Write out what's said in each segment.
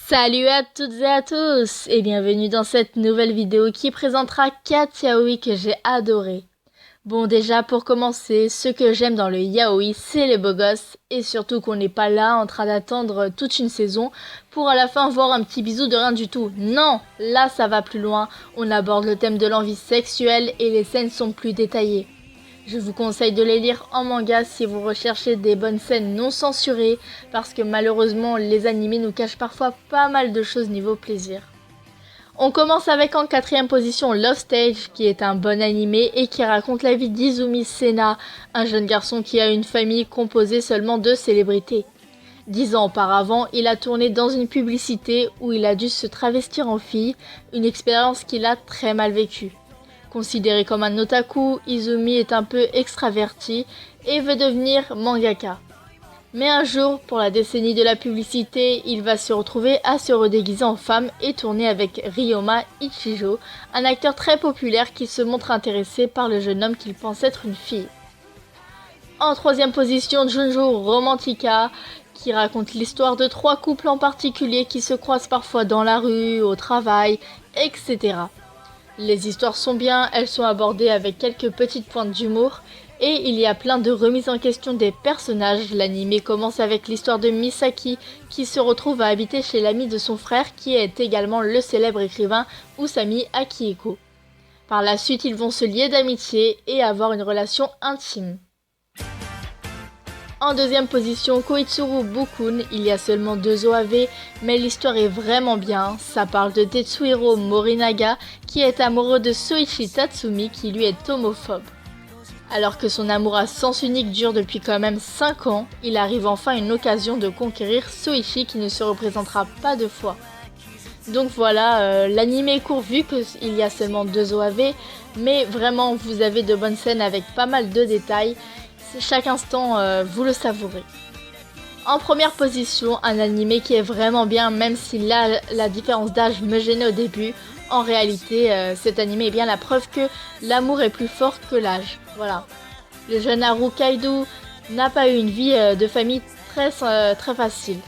Salut à toutes et à tous et bienvenue dans cette nouvelle vidéo qui présentera 4 yaoi que j'ai adoré. Bon, déjà pour commencer, ce que j'aime dans le yaoi, c'est les beaux gosses et surtout qu'on n'est pas là en train d'attendre toute une saison pour à la fin voir un petit bisou de rien du tout. Non, là ça va plus loin, on aborde le thème de l'envie sexuelle et les scènes sont plus détaillées. Je vous conseille de les lire en manga si vous recherchez des bonnes scènes non censurées, parce que malheureusement les animés nous cachent parfois pas mal de choses niveau plaisir. On commence avec en 4ème position Love Stage, qui est un bon animé et qui raconte la vie d'Izumi Sena, un jeune garçon qui a une famille composée seulement de célébrités. 10 ans auparavant, il a tourné dans une publicité où il a dû se travestir en fille, une expérience qu'il a très mal vécue. Considéré comme un otaku, Izumi est un peu extraverti et veut devenir mangaka. Mais un jour, pour la décennie de la publicité, il va se retrouver à se redéguiser en femme et tourner avec Ryoma Ichijo, un acteur très populaire qui se montre intéressé par le jeune homme qu'il pense être une fille. En 3ème position, Junjo Romantica, qui raconte l'histoire de 3 couples en particulier qui se croisent parfois dans la rue, au travail, etc. Les histoires sont bien, elles sont abordées avec quelques petites pointes d'humour et il y a plein de remises en question des personnages. L'anime commence avec l'histoire de Misaki qui se retrouve à habiter chez l'ami de son frère qui est également le célèbre écrivain Usami Akihiko. Par la suite, ils vont se lier d'amitié et avoir une relation intime. En 2ème position, Koitsuru Bukun, il y a seulement 2 OAV, mais l'histoire est vraiment bien. Ça parle de Tetsuhiro Morinaga, qui est amoureux de Soichi Tatsumi, qui lui est homophobe. Alors que son amour à sens unique dure depuis quand même 5 ans, il arrive enfin une occasion de conquérir Soichi qui ne se représentera pas 2 fois. Donc voilà, l'anime est court vu qu'il y a seulement 2 OAV, mais vraiment vous avez de bonnes scènes avec pas mal de détails. Chaque instant, vous le savourez. En 1ère position, un animé qui est vraiment bien, même si là, la différence d'âge me gênait au début. En réalité, cet animé est bien la preuve que l'amour est plus fort que l'âge. Voilà. Le jeune Haru Kaido n'a pas eu une vie de famille très facile.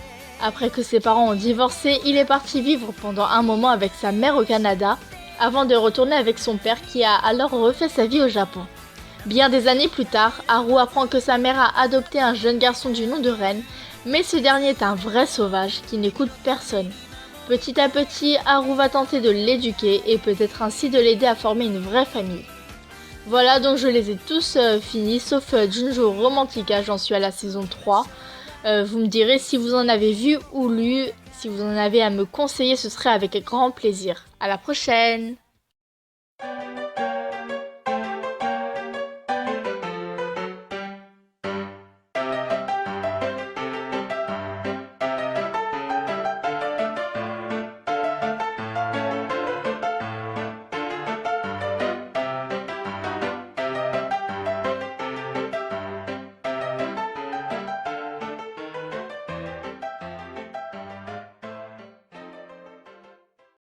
Après que ses parents ont divorcé, il est parti vivre pendant un moment avec sa mère au Canada, avant de retourner avec son père qui a alors refait sa vie au Japon. Bien des années plus tard, Haru apprend que sa mère a adopté un jeune garçon du nom de Ren, mais ce dernier est un vrai sauvage qui n'écoute personne. Petit à petit, Haru va tenter de l'éduquer et peut-être ainsi de l'aider à former une vraie famille. Voilà, donc je les ai tous finis, sauf Junjo Romantica, j'en suis à la saison 3. Vous me direz si vous en avez vu ou lu, si vous en avez à me conseiller, ce serait avec grand plaisir. À la prochaine!